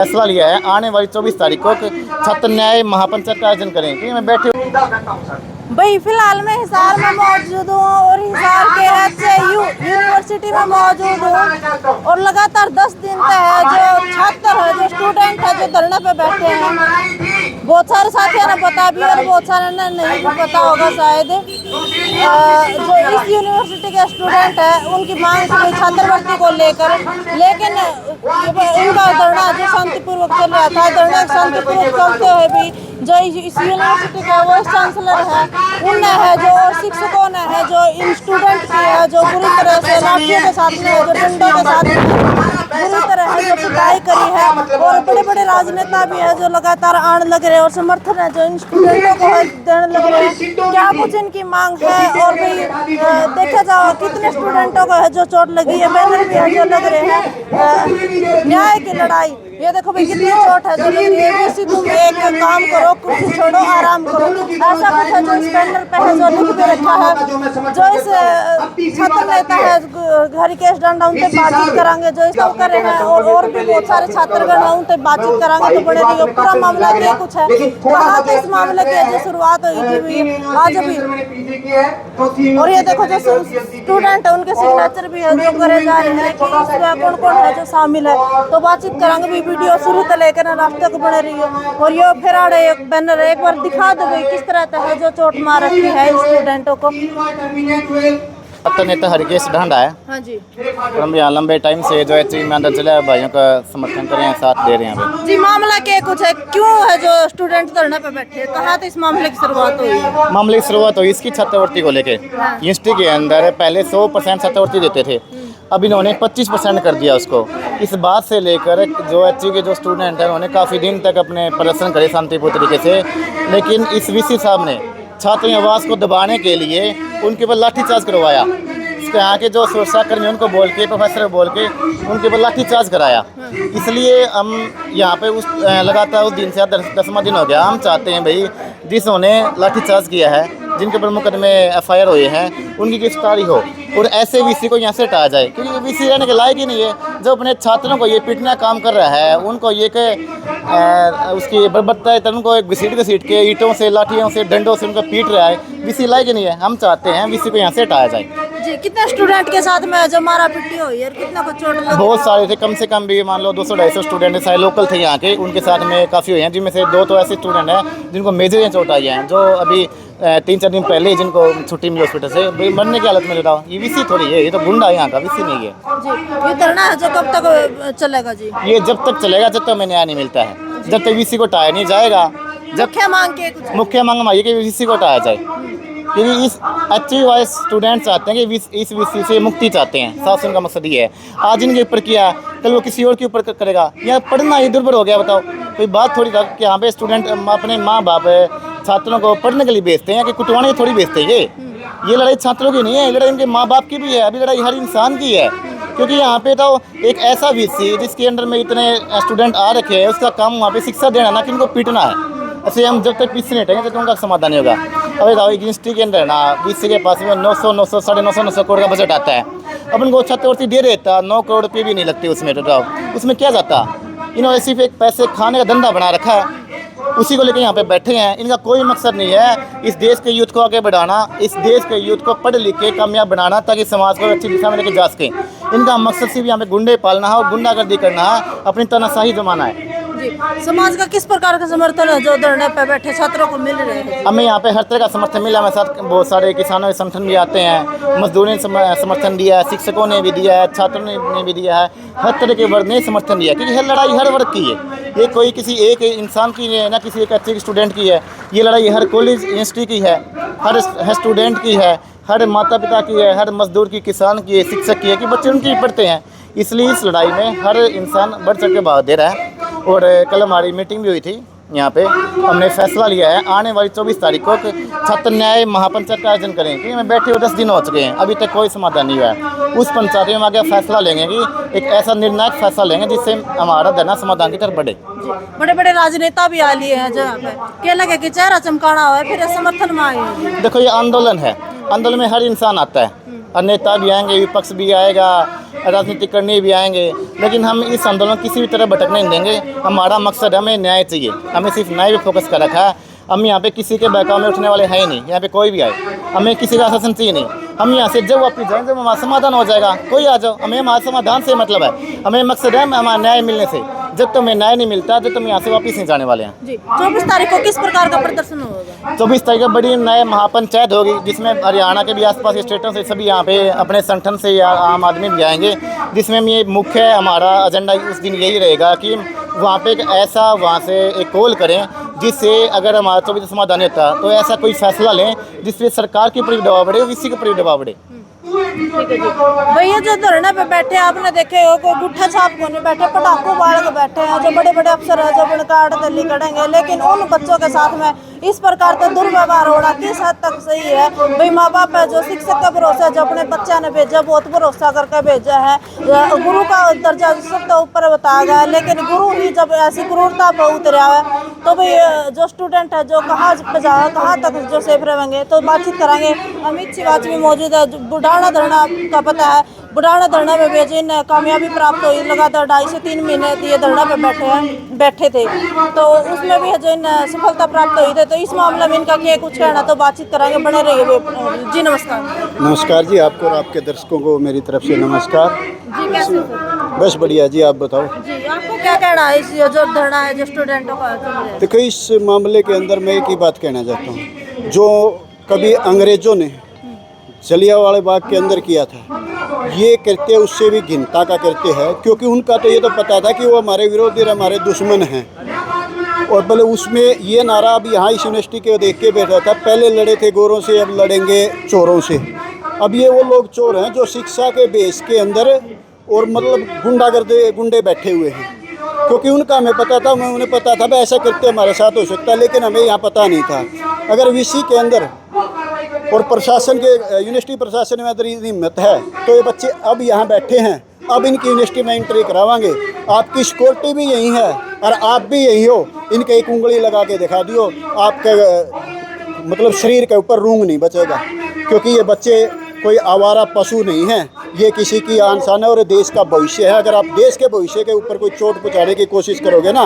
फैसला लिया है आने वाली 24 तारीख को छात्र न्याय महापंचायत का आयोजन करें। क्योंकि मैं बैठे भाई फिलहाल मैं हिसार में मौजूद हूँ और हिसार के एचयू यूनिवर्सिटी में मौजूद हूँ और लगातार 10 दिन से है जो छात्र है जो स्टूडेंट है जो धरने पे बैठे हैं। बहुत सारे साथियों ने पता भी और बहुत सारे ने नहीं भी पता होगा शायद। जो इस यूनिवर्सिटी के स्टूडेंट है उनकी मांग थी छात्रवृत्ति को लेकर, लेकिन उनका धरना जो शांतिपूर्वक चल रहा था, धरना शांतिपूर्वक चलते हुए भी जो इस यूनिवर्सिटी का वाइस चांसलर है उनने है जो और शिक्षकों ने है जो इन स्टूडेंट की है जो बुरी तरह से लाठियों के साथ में है जो डंडों के साथ बुरी तरह है जो पिटाई करी है। और बड़े बड़े राजनेता भी है जो लगातार आने लग रहे हैं और समर्थन है जो इन स्टूडेंटों को देने लग रहे हैं। क्या कुछ इनकी मांग है और भी देखा जाओ कितने स्टूडेंटों को है जो चोट लगी है, बैनर भी है जो लग रहे हैं न्याय की लड़ाई। ये देखो भाई कितनी चोट है जो लग रही है। किसी तुम एक काम करो, कुर्सी छोड़ो, आराम करो, ऐसा कुछ है जो इस बैनर पे है जो लिख के रखा है। जो इस छात्र नेता है घर केस डंडा उनसे बातचीत कराएंगे जो इस सब कर रहे हैं और भी बहुत सारे छात्रगण हैं उनसे बातचीत कराएंगे तो बड़े रही पूरा मामला क्या कुछ है। कहाँ तो इस मामले की जो शुरुआत हुई थी आज भी। और ये देखो जो स्टूडेंट है उनके सिग्नेचर भी है जो करे जा रहे हैं कि इसमें कौन कौन है जो शामिल है, तो बातचीत कराएंगे। वीडियो शुरू से लेकर रात तक बने रही है। और ये फिर आड़े एक बैनर एक बार दिखा दो भाई किस तरह है जो चोट मार रखी है स्टूडेंटों को। छात्र नेता हरकेश ढांडा है। हाँ जी, हम यहाँ लंबे टाइम से जो है चीज में अंदर चले भाइयों का समर्थन कर रहे हैं, साथ दे रहे हैं जी। मामला क्या कुछ है, क्यों है जो स्टूडेंट धरने पे बैठे, कहाँ से इस मामले की शुरुआत हुई है? मामले की शुरुआत हुई इसकी छात्रवृत्ति को लेकर। यूनिवर्सिटी के अंदर पहले 100% छात्रवृत्ति देते थे, अब इन्होंने 25% कर दिया उसको। इस बात से लेकर जो एचयू के जो स्टूडेंट हैं उन्होंने काफ़ी दिन तक अपने प्रदर्शन करे शांतिपूर्ण तरीके से, लेकिन इस वीसी साहब ने छात्रों की आवाज़ को दबाने के लिए उनके ऊपर लाठीचार्ज करवाया। इसके यहाँ के जो सुरक्षाकर्मी उनको बोल के, प्रोफेसर बोल के उनके ऊपर लाठीचार्ज कराया। इसलिए हम यहाँ पे उस लगातार उस दिन से 10वां दिन हो गया। हम चाहते हैं भाई जिन्होंने लाठीचार्ज किया है, जिनके ऊपर मुकदमे FIR हुए हैं, उनकी गिरफ्तारी हो और ऐसे वीसी को यहाँ से हटाया जाए। क्योंकि वीसी रहने के लायक ही नहीं है। जो अपने छात्रों को ये पीटना काम कर रहा है, उनको ये कि उसकी बर्बरता है, उनको घसीट के ईंटों से, लाठियों से, डंडों से उनको पीट रहा है, वीसी लायक ही नहीं है। हम चाहते हैं वीसी को यहाँ से हटाया जाए। जी, कितने स्टूडेंट के साथ में जो मारा पिटी हुई है, कितना को चोट लगी? बहुत सारे थे, कम से कम भी मान लो 200-250 स्टूडेंट सारे लोकल थे यहाँ के, उनके साथ में काफ़ी हुए हैं, जिनमें से 2 तो ऐसे स्टूडेंट हैं जिनको मेजर चोट आई हैं, जो अभी 3-4 दिन पहले जिनको छुट्टी मिली हॉस्पिटल से, मरने की हालत में लगा। ये वीसी थोड़ी है, ये तो गुंडा है, यहाँ का वीसी नहीं है। जी, ये धरना है जो कब तक चलेगा? जी, ये जब तक चलेगा जब तक हमें न्याय नहीं मिलता है, जब तक वीसी को हटाया नहीं जाएगा। मुख्य मांग के कुछ मुख्य मांग हमारी कि वीसी को हटाया जाए। क्योंकि इस एचयू वाले स्टूडेंट चाहते हैं कि इस वीसी से मुक्ति चाहते हैं, साफ उनका मकसद ये है। आज इनके ऊपर किया, कल वो किसी और के ऊपर करेगा। यहाँ पढ़ना ही दुर्भर हो गया। बताओ, कोई बात थोड़ी था कि यहाँ पे स्टूडेंट अपने माँ बाप छात्रों को पढ़ने के लिए भेजते हैं कि कुटवाने के थोड़ी भेजते हैं। ये लड़ाई छात्रों की नहीं है, ये लड़ाई इनके माँ बाप की भी है। अभी लड़ाई हर इंसान की है। क्योंकि यहाँ पे तो एक ऐसा वीसी जिसके अंडर में इतने स्टूडेंट आ रखे हैं, उसका काम वहाँ पे शिक्षा देना, ना कि इनको पीटना है। ऐसे हम जब तक पीछे नहीं हटेंगे तब तक उनका समाधान नहीं होगा। अभी तो यूनिवर्सिटी के अंदर ना वीसी के पास में 900 साढ़े 900 करोड़ का बजट आता है। अब उनको छात्रवृत्ति दे देता, 9 करोड़ रुपये भी नहीं लगते उसमें। तो उसमें क्या जाता? इन्होंने सिर्फ एक पैसे खाने का धंधा बना रखा है, उसी को लेकर यहाँ पे बैठे हैं। इनका कोई मकसद नहीं है इस देश के यूथ को आगे बढ़ाना, इस देश के यूथ को पढ़ लिख के कामयाब बनाना, ताकि समाज को अच्छी दिशा में लेकर जा सकें। इनका मकसद सिर्फ यहाँ पे गुंडे पालना है और गुंडागर्दी करना है, अपनी तानाशाही जमाना है। जी, समाज का किस प्रकार का समर्थन है जो धरने पे बैठे छात्रों को मिल रहे हैं? हमें यहाँ पे हर तरह का समर्थन मिला। हमारे साथ बहुत सारे किसानों के संगठन भी आते हैं, मजदूरों ने समर्थन दिया है, शिक्षकों ने भी दिया है, छात्रों ने भी दिया है, हर तरह के वर्ग ने समर्थन दिया। क्योंकि यह लड़ाई हर वर्ग की है, ये कोई किसी एक इंसान की है ना, किसी एक अच्छे स्टूडेंट की है। ये लड़ाई हर कॉलेज यूनिवर्सिटी की है, हर स्टूडेंट की है, हर माता पिता की है, हर मजदूर की, किसान की है, शिक्षक की है, कि बच्चे उनकी पढ़ते हैं। इसलिए इस लड़ाई में हर इंसान बढ़ चढ़ के भाग दे रहा है। और कल हमारी मीटिंग भी हुई थी यहाँ पे, हमने फैसला लिया है आने वाली 24 तारीख को छात्र न्याय महापंचायत का आयोजन करें। क्योंकि मैं बैठे हुए 10 दिन हो चुके हैं, अभी तक कोई समाधान नहीं हुआ है। उस पंचायत में आगे फैसला लेंगे कि एक ऐसा निर्णायक फैसला लेंगे जिससे हमारा धरना समाधान की तरफ बढ़े। बड़े बड़े राजनेता भी आ लिए हैं जहाँ पे, क्या लगे कि चेहरा चमकाना हुआ है फिर समर्थन में आए हैं। देखो, ये आंदोलन है, आंदोलन में हर इंसान आता है। और नेता भी आएंगे, विपक्ष भी आएगा, राजनीतिक करने भी आएंगे, लेकिन हम इस आंदोलन किसी भी तरह भटकने नहीं देंगे। हमारा मकसद हमें न्याय चाहिए, हमें सिर्फ न्याय पे फोकस कर रखा है। हम यहाँ पे किसी के बहकाव में उठने वाले हैं ही नहीं, यहाँ पे कोई भी आए, हमें किसी का शासन चाहिए नहीं। हम यहाँ से जब वापस जाएँ, जब हमारा समाधान हो जाएगा, कोई आ जाओ, हमें हमारे समाधान से मतलब है, हमें मकसद है हमारा न्याय मिलने से। जब तक हमें न्याय नहीं मिलता, जब तक हम यहाँ से वापस नहीं जाने वाले हैं। जी 24 तारीख को किस प्रकार का प्रदर्शन होगा? 24 तारीख को बड़ी नए महापंचायत होगी, जिसमें हरियाणा के भी आसपास के स्टेटों से सभी यहाँ पे अपने संगठन से या आम आदमी भी आएंगे, जिसमें ये मुख्य हमारा एजेंडा उस दिन यही रहेगा कि वहाँ पे एक ऐसा वहाँ से एक कॉल करें जिससे अगर हमारा 24 समाधान होता तो ऐसा कोई फैसला लें जिससे सरकार के ऊपर भी दबाव बढ़े, इसी के ऊपर भी दबाव बढ़े। ठीक है जी। भैया जो धरने पे बैठे हैं, आपने देखे हो कोई गुट्ठा छाप को नहीं बैठे, पटाखों बाल के बैठे हैं, जो बड़े बड़े अफसर हैं जो बनकाट दिल्ली करेंगे, लेकिन उन बच्चों के साथ में इस प्रकार का दुर्व्यवहार हो रहा किस हद तक सही है? भाई माँ बाप है जो शिक्षक का भरोसा जो अपने बच्चा ने भेजा, बहुत भरोसा करके भेजा है, गुरु का दर्जा सबसे ऊपर बताया गया, लेकिन गुरु ही जब ऐसी क्रूरता पर उतरा है तो भाई जो स्टूडेंट है जो कहाँ तक जो सेफ रहेंगे। तो बातचीत करेंगे, अमित शिवाच भी मौजूद है, बुढ़ाना धरना का पता है, बुढ़ाना धरना में भेजे इन्हें कामयाबी प्राप्त हुई, लगातार 2.5 से 3 महीने ये धरना पे बैठे थे, तो उसमें भी जो इन्हें सफलता प्राप्त हुई थी। तो इस मामले में इनका क्या कुछ कहना, तो बातचीत कराएंगे, बने रहिए जी। नमस्कार। नमस्कार जी, आपको और आपके दर्शकों को मेरी तरफ से नमस्कार जी। कैसे हो सर? बस बढ़िया जी, आप बताओ जी। आपको क्या कहना है इस जो धरना है जो स्टूडेंटों का? देखो, इस मामले के अंदर मैं एक ही बात कहना चाहता हूँ, जो कभी अंग्रेजों ने जलियांवाला बाग के अंदर किया था, ये करते उससे भी घिनता का करते हैं, क्योंकि उनका तो ये तो पता था कि वो हमारे विरोधी और हमारे दुश्मन हैं। और भले उसमें ये नारा अब यहाँ इस यूनिवर्सिटी के देख के बैठा था, पहले लड़े थे गोरों से, अब लड़ेंगे चोरों से। अब ये वो लोग चोर हैं जो शिक्षा के बेस के अंदर और मतलब गुंडे बैठे हुए हैं, क्योंकि उनका हमें पता था, उन्हें पता था भाई ऐसा करते हमारे साथ हो सकता है, लेकिन हमें यहाँ पता नहीं था। अगर वीसी के अंदर और प्रशासन के यूनिवर्सिटी प्रशासन में अगर इतनी हिम्मत है तो ये बच्चे अब यहाँ बैठे हैं, अब इनकी यूनिवर्सिटी में एंट्री करावांगे। आपकी सिक्योरिटी भी यही है और आप भी यही हो, इनके एक उंगली लगा के दिखा दियो, आपके मतलब शरीर के ऊपर रूंग नहीं बचेगा, क्योंकि ये बच्चे कोई आवारा पशु नहीं है, ये किसी की आन शान है और देश का भविष्य है। अगर आप देश के भविष्य के ऊपर कोई चोट पहुँचाने की कोशिश करोगे ना,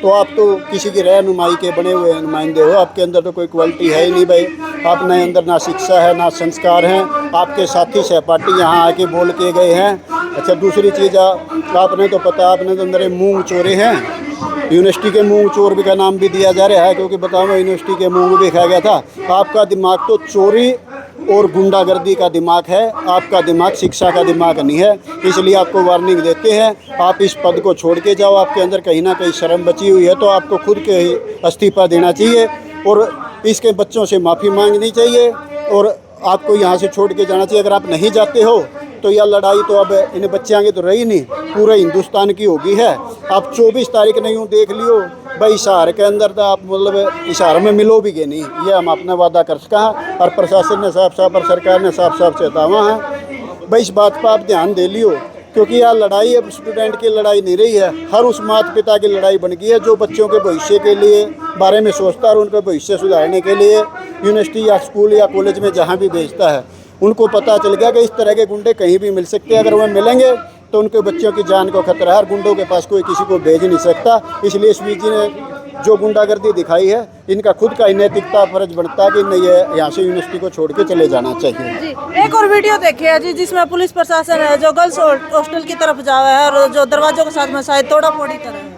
तो आप तो किसी की रहनुमाई के बने हुए नुमाइंदे हो, आपके अंदर तो कोई क्वालिटी है ही नहीं भाई। आपने अंदर ना शिक्षा है ना संस्कार हैं, आपके साथी सहपाठी यहाँ आके बोल के गए हैं। अच्छा, दूसरी चीज़ आपने तो पता, आपने तो अंदर मूंग चोरे हैं, यूनिवर्सिटी के मूंग चोर भी का नाम भी दिया जा रहा है, क्योंकि बताओ यूनिवर्सिटी के मूंग भी खाया गया था। आपका दिमाग तो चोरी और गुंडागर्दी का दिमाग है, आपका दिमाग शिक्षा का दिमाग नहीं है। इसलिए आपको वार्निंग देते हैं, आप इस पद को छोड़ के जाओ। आपके अंदर कहीं ना कहीं शर्म बची हुई है, तो आपको खुद के ही इस्तीफा देना चाहिए और इसके बच्चों से माफ़ी मांगनी चाहिए और आपको यहाँ से छोड़ के जाना चाहिए। अगर आप नहीं जाते हो तो यह लड़ाई तो अब इन बच्चों की तो रही नहीं, पूरे हिंदुस्तान की होगी है। आप 24 तारीख नहीं हूँ देख लियो भाई, इशार के अंदर तो आप मतलब इशार में मिलो भी गए नहीं, ये हम अपना वादा कर सका है और प्रशासन ने साफ साफ और सरकार ने साफ साफ चेतावा है भाई, इस बात पर आप ध्यान दे लियो, क्योंकि यह लड़ाई अब स्टूडेंट की लड़ाई नहीं रही है, हर उस माता पिता की लड़ाई बन गई है जो बच्चों के भविष्य के लिए बारे में सोचता है और उनका भविष्य सुधारने के लिए यूनिवर्सिटी या स्कूल या कॉलेज में जहाँ भी भेजता है। उनको पता चल गया कि इस तरह के गुंडे कहीं भी मिल सकते हैं, अगर वह मिलेंगे तो उनके बच्चों की जान को खतरा है और गुंडों के पास कोई किसी को भेज नहीं सकता। इसलिए एसपी जी ने जो गुंडागर्दी दिखाई है, इनका खुद का नैतिकता फर्ज बनता है कि नहीं, ये यहाँ से यूनिवर्सिटी को छोड़ के चले जाना चाहिए। जी। एक और वीडियो देखी है जी, जिसमें पुलिस प्रशासन है जो गर्ल्स हॉस्टल की तरफ जा रहा है और जो दरवाजों के साथ में शायद तोड़ा फोड़ी तरह है।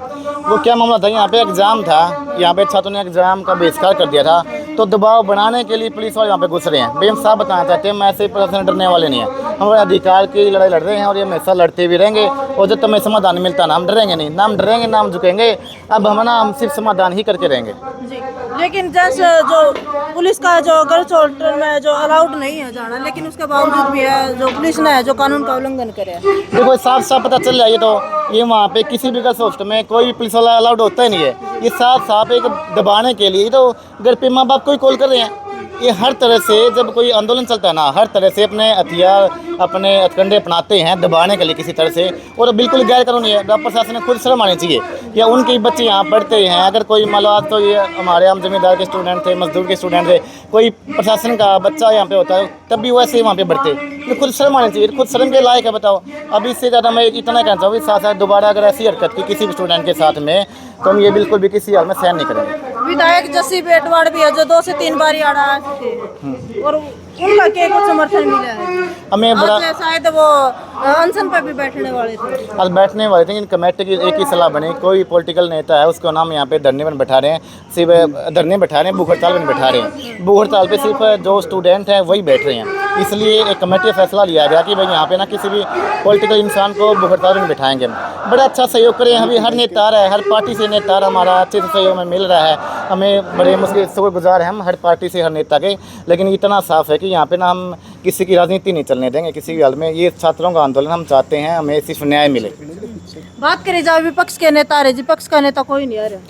वो क्या मामला था, यहाँ पे एग्ज़ाम था, यहाँ पे छात्रों ने एग्ज़ाम का बहिष्कार कर दिया था, तो दबाव बनाने के लिए पुलिस वाले यहाँ पे घुस रहे हैं। भाई हम साफ बताना चाहते हैं, हम ऐसे प्रशासन डरने वाले नहीं हैं, हम अपने अधिकार की लड़ाई लड़ रहे हैं और ये हमेशा लड़ते भी रहेंगे। और जब तक हमें समाधान मिलता ना हम डरेंगे नहीं, ना हम डरेंगे ना हम झुकेंगे। अब हम सिर्फ समाधान ही करके रहेंगे जी। लेकिन जैसे जो पुलिस का जो गर्ल्स हॉस्टल में जो अलाउड नहीं है जाना, लेकिन उसके बावजूद भी है जो पुलिस ने जो कानून का उल्लंघन करे है। देखो साफ साफ पता चल रहा है, ये वहाँ पे किसी भी गर्ल्स हॉस्टल में कोई भी पुलिस वाला अलाउड होता ही नहीं है। ये साफ साफ एक दबाने के लिए तो घर पे माँ बाप को ही कॉल कर रहे हैं ये हर तरह से जब कोई आंदोलन चलता है ना, हर तरह से अपने हथियार अपने हथकंडे अपनाते हैं दबाने के लिए किसी तरह से, और बिल्कुल गैर कानूनी है। प्रशासन ने खुद शर्म आनी चाहिए कि उनके बच्चे यहाँ पढ़ते हैं। अगर कोई मान लो आज तो ये हमारे आम जमींदार के स्टूडेंट थे, मजदूर के स्टूडेंट थे, कोई प्रशासन का बच्चा यहाँ पे होता है तब भी वैसे ही वहाँ पे बढ़ते, तो खुद शर्म आनी चाहिए, खुद शर्म के लायक है। बताओ, अब इससे ज़्यादा मैं इतना कहना चाहूँगी, साथ साथ दोबारा अगर ऐसी हरकत की किसी भी स्टूडेंट के साथ में, तो हम ये बिल्कुल भी किसी हाल में सहन नहीं करेंगे। विधायक जस्सी बेटवाड़ भी है जो 2 से 3 बार आड़ा आ चुके हैं, और उनका क्या कुछ समर्थन मिला है? हमें बड़ा आज शायद वो अनशन पे भी बैठने वाले थे। आज बैठने वाले थे, लेकिन कमेटी की एक ही सलाह बनी, कोई पॉलिटिकल नेता है उसको नाम यहाँ पे धरने पर बैठा रहे हैं, सिर्फ धरने बैठा रहे हैं, भूख हड़ताल पर बैठा रहे हैं। भूख हड़ताल पे सिर्फ जो स्टूडेंट हैं वही बैठ रहे हैं। इसलिए एक कमेटी का फैसला लिया गया कि भाई यहाँ पे ना किसी भी पॉलिटिकल इंसान को भूख हड़ताल में बैठाएंगे। बड़ा अच्छा सहयोग करें, अभी हर नेता है, हर पार्टी से नेता हमारा अच्छे से सहयोग में मिल रहा है। हमें बड़े मुश्किल शुक्रगुजार हैं हम हर पार्टी से, हर नेता के, लेकिन इतना साफ है कि यहाँ पे ना हम किसी की राजनीति नहीं चलने देंगे किसी भी हाल में। ये छात्रों का आंदोलन हम चाहते हैं, हमें सिर्फ न्याय मिले। बात करी जाए विपक्ष के नेता आ रहे जी, पक्ष का नेता कोई नहीं आ रहा।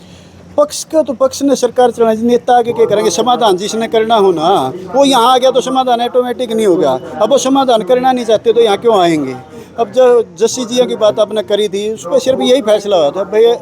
पक्ष का तो पक्ष ने सरकार चलाना, नेता आगे क्या करेंगे? समाधान जिसने करना हो ना, वो यहाँ आ गया तो समाधान ऑटोमेटिक नहीं होगा। अब वो समाधान करना नहीं चाहते तो यहाँ क्यों आएंगे? अब जो जस्सी जी की बात आपने करी थी, उस पर सिर्फ यही फैसला हुआ था भाई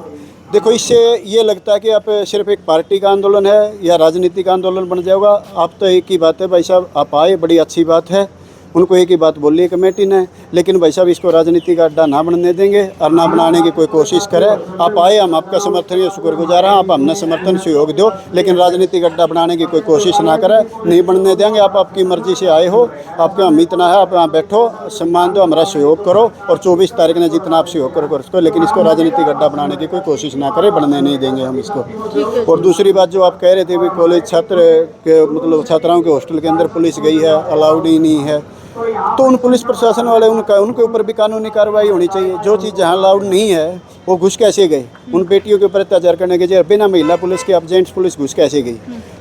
देखो, इससे ये लगता है कि आप सिर्फ एक पार्टी का आंदोलन है या राजनीति का आंदोलन बन जाएगा। आप तो एक ही बात है भाई साहब, आप आए, बड़ी अच्छी बात है। उनको एक ही बात बोली है कमेटी ने, लेकिन भाई साहब इसको राजनीति का अड्डा ना बनने देंगे और ना बनाने की कोई कोशिश करें। आप आए, हम आपका समर्थन या शुक्रगुजार हैं, आप हमने समर्थन सहयोग दो, लेकिन राजनीतिक अड्डा बनाने की कोई कोशिश ना करें, नहीं बनने देंगे। आप आपकी मर्जी से आए हो, आपका हम इतना है, आप यहाँ बैठो, सम्मान दो, हमारा सहयोग करो, और 24 तारीख ने जितना आप सहयोग करो उसको, लेकिन इसको राजनीतिक अड्डा बनाने की कोई कोशिश ना करें, बनने नहीं देंगे हम इसको। और दूसरी बात जो आप कह रहे थे भी कॉलेज छात्र के मतलब छात्राओं के हॉस्टल के अंदर पुलिस गई है, अलाउड ही नहीं है, तो उन पुलिस प्रशासन वाले उनके ऊपर भी कानूनी कार्रवाई होनी चाहिए। जो चीज़ जहाँ अलाउड नहीं है वो घुस कैसे गए? उन बेटियों के ऊपर अत्याचार करने के बिना महिला पुलिस के अब जेंट्स पुलिस घुस कैसे गई?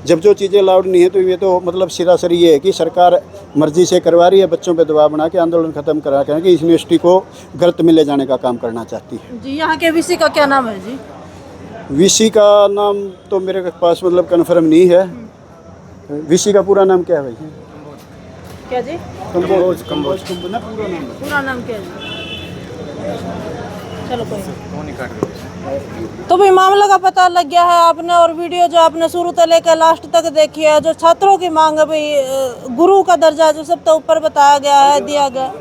जब जो चीज़ें अलाउड नहीं है तो ये तो मतलब सिरासरी ये है कि सरकार मर्जी से करवा रही है, बच्चों पे दबाव बना के आंदोलन खत्म करा के इस यूनिवर्सिटी को गर्त में ले जाने का काम करना चाहती है जी। यहाँ के वीसी का क्या नाम है जी? वीसी का नाम तो मेरे पास मतलब कन्फर्म नहीं है। वीसी का पूरा नाम क्या है भाई? क्या जी? कंबोज पूरा ना, नाम क्या है जी? चलो कोई नहीं। तो भाई मामला का पता लग गया है आपने, और वीडियो जो आपने शुरू से लेकर लास्ट तक देखी है, जो छात्रों की मांग है भाई, गुरु का दर्जा जो सब तो ऊपर बताया गया है, दिया गया।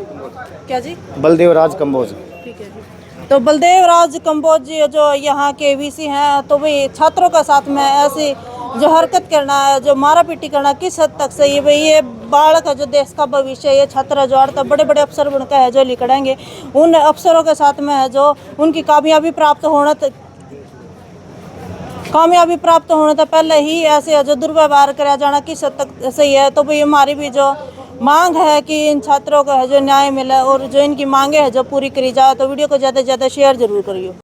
क्या जी? बलदेव राज कंबोज। ठीक है जी। तो बलदेव राज कंबोज जी जो यहाँ के वीसी हैं, तो भाई छात्रों का साथ में ऐसी जो हरकत करना है, जो मारा पीटी करना, किस हद तक सही है भाई? ये बालक है जो देश का भविष्य है, ये छात्र जो तो बड़े बड़े अफसर बनकर है जो लिखड़ेंगे, उन अफसरों के साथ में है जो उनकी कामयाबी प्राप्त होने तक पहले ही ऐसे जो दुर्व्यवहार कराया जाना किस हद तक सही है? तो भाई हमारी भी जो मांग है कि इन छात्रों को है जो न्याय मिले और जो इनकी मांगे है जो पूरी करी जाए। तो वीडियो को ज़्यादा से ज़्यादा शेयर जरूर करिए।